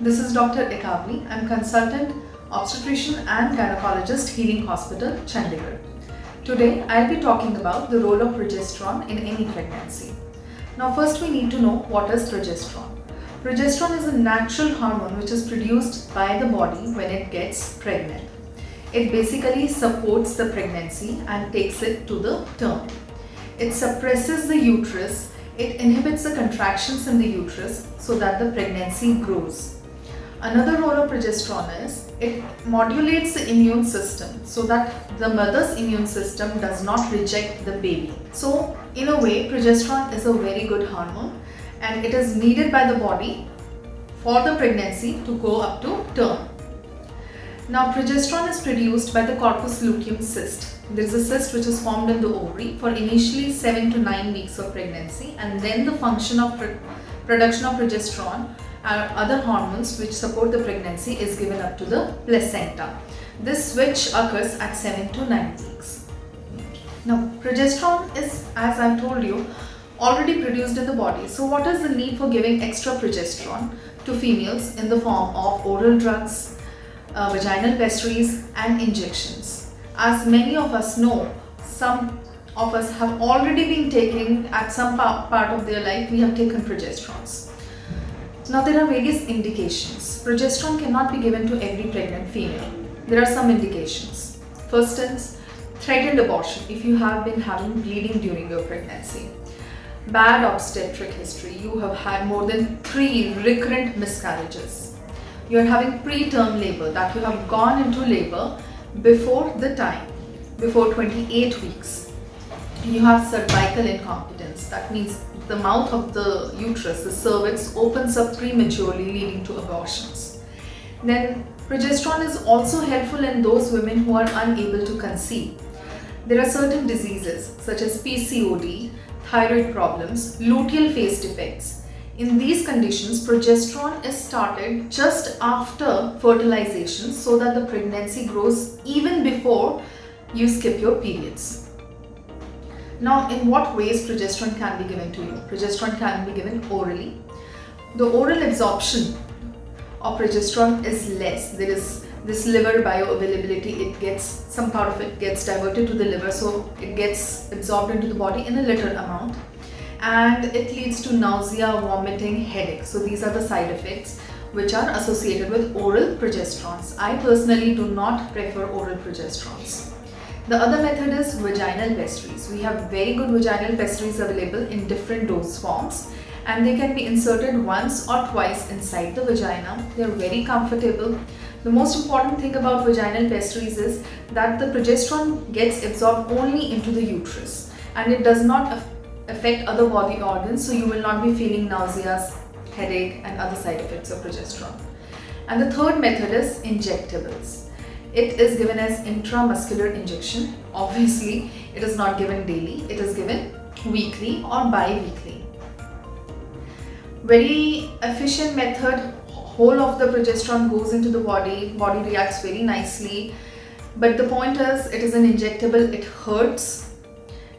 This is Dr. Ekavli. I'm consultant obstetrician and gynecologist, Healing Hospital, Chandigarh. Today, I'll be talking about the role of progesterone in any pregnancy. Now, first we need to know what is progesterone. Progesterone is a natural hormone which is produced by the body when it gets pregnant. It basically supports the pregnancy and takes it to the term. It suppresses the uterus. It inhibits the contractions in the uterus so that the pregnancy grows. Another role of progesterone is it modulates the immune system so that the mother's immune system does not reject the baby. So in a way, progesterone is a very good hormone and it is needed by the body for the pregnancy to go up to term. Now, progesterone is produced by the corpus luteum cyst. There is a cyst which is formed in the ovary for initially 7 to 9 weeks of pregnancy, and then the function of production of progesterone and other hormones which support the pregnancy is given up to the placenta. This switch occurs at 7 to 9 weeks. Now, progesterone is, as I've told you, already produced in the body. So what is the need for giving extra progesterone to females in the form of oral drugs, vaginal pessaries and injections? As many of us know, some of us have already been taking at some part of their life, we have taken progesterones. Now there are various indications. Progesterone cannot be given to every pregnant female. There are some indications. First is threatened abortion if you have been having bleeding during your pregnancy. Bad obstetric history, you have had more than 3 recurrent miscarriages. You are having preterm labor, that you have gone into labor before the time, before 28 weeks. You have cervical incompetence, that means the mouth of the uterus, the cervix, opens up prematurely, leading to abortions. Then progesterone is also helpful in those women who are unable to conceive. There are certain diseases such as PCOD, thyroid problems, luteal phase defects. In these conditions, progesterone is started just after fertilization so that the pregnancy grows even before you skip your periods. Now, in what ways progesterone can be given to you? Progesterone can be given orally. The oral absorption of progesterone is less. There is this liver bioavailability, some part of it gets diverted to the liver, so it gets absorbed into the body in a little amount, and it leads to nausea, vomiting, headache. So these are the side effects which are associated with oral progesterones. I personally do not prefer oral progesterones. The other method is vaginal pessaries. We have very good vaginal pessaries available in different dose forms, and they can be inserted once or twice inside the vagina. They are very comfortable. The most important thing about vaginal pessaries is that the progesterone gets absorbed only into the uterus and it does not affect other body organs, so you will not be feeling nauseous, headache and other side effects of progesterone. And the third method is injectables. It is given as intramuscular injection. Obviously, it is not given daily. It is given weekly or bi-weekly. Very efficient method. Whole of the progesterone goes into the body reacts very nicely. But the point is, it is an injectable, it hurts,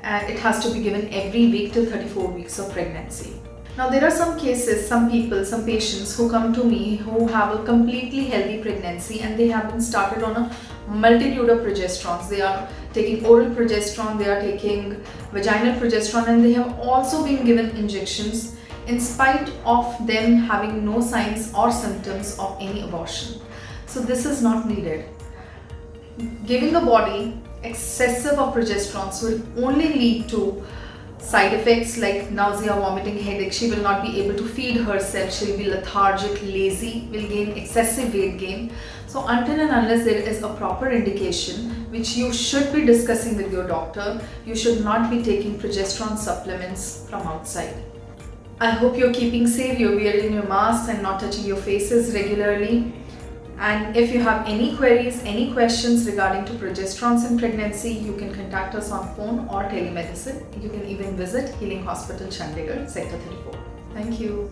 and it has to be given every week till 34 weeks of pregnancy. Now there are some cases, some patients who come to me who have a completely healthy pregnancy and they have been started on a multitude of progesterones. They are taking oral progesterone, they are taking vaginal progesterone, and they have also been given injections in spite of them having no signs or symptoms of any abortion. So this is not needed. Giving the body excessive of progesterones will only lead to side effects like nausea, vomiting, headache. She will not be able to feed herself. She will be lethargic, lazy, will gain excessive weight gain. So until and unless there is a proper indication, which you should be discussing with your doctor, you should not be taking progesterone supplements from outside. I hope you're keeping safe, you're wearing your masks and not touching your faces regularly. And if you have any queries, any questions regarding to progesterones in pregnancy, you can contact us on phone or telemedicine. You can even visit Healing Hospital, Chandigarh, Sector 34. Thank you.